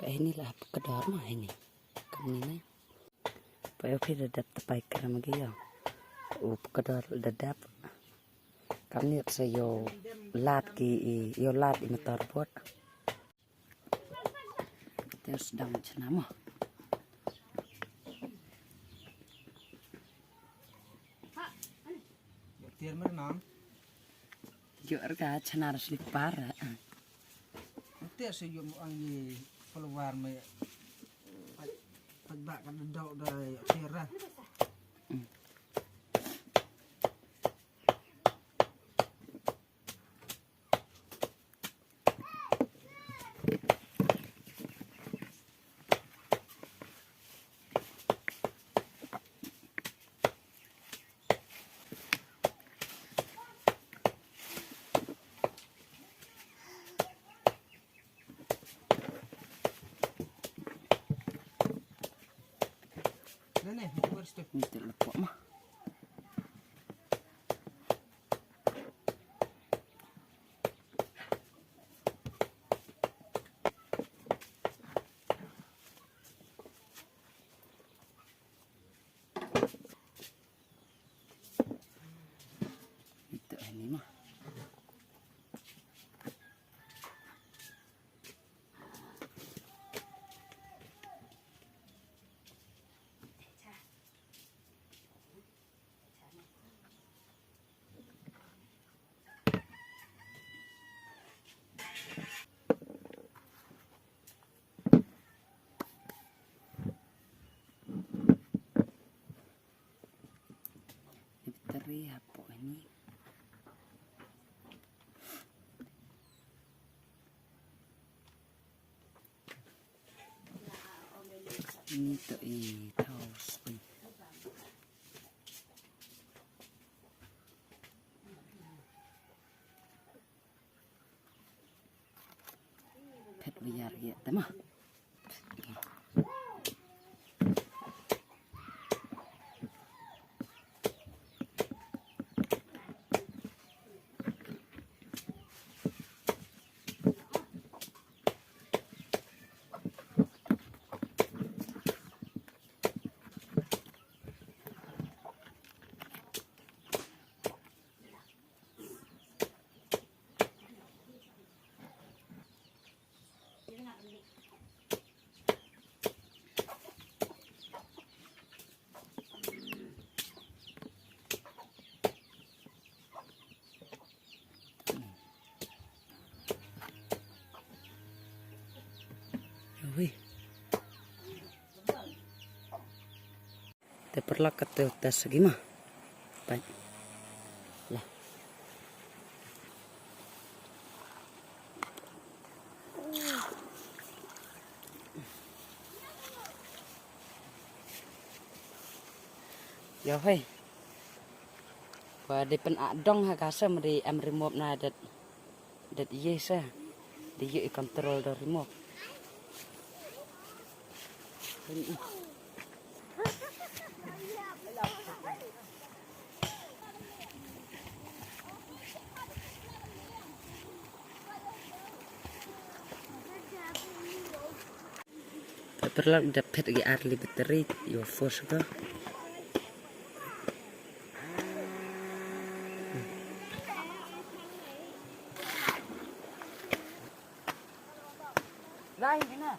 Inilah kedor mah ini. Kamina. Payo kita dapat tapai keram gaya. Kedor dadap. Kami sayo lat ki yo lat di motor bot. Terus sedang cenama. Tiar mana nam? Yo erga cenar slip para. Tiar sayo mo ang keluar me. Pagbak kan dok dari tiar. Nih, harus tuh. Itu lepok mah. Itu ini mah. Teri apa ini? Ini tuh taus. Pet biar ya, temah. Wih, terperlah kata tes gimana? Baik, lah. Ya, hei. Pada pen adong hakasa meri remote na dat yes dia kontrol dari remote. Perlu dapat lagi early battery your force ke? Lain na.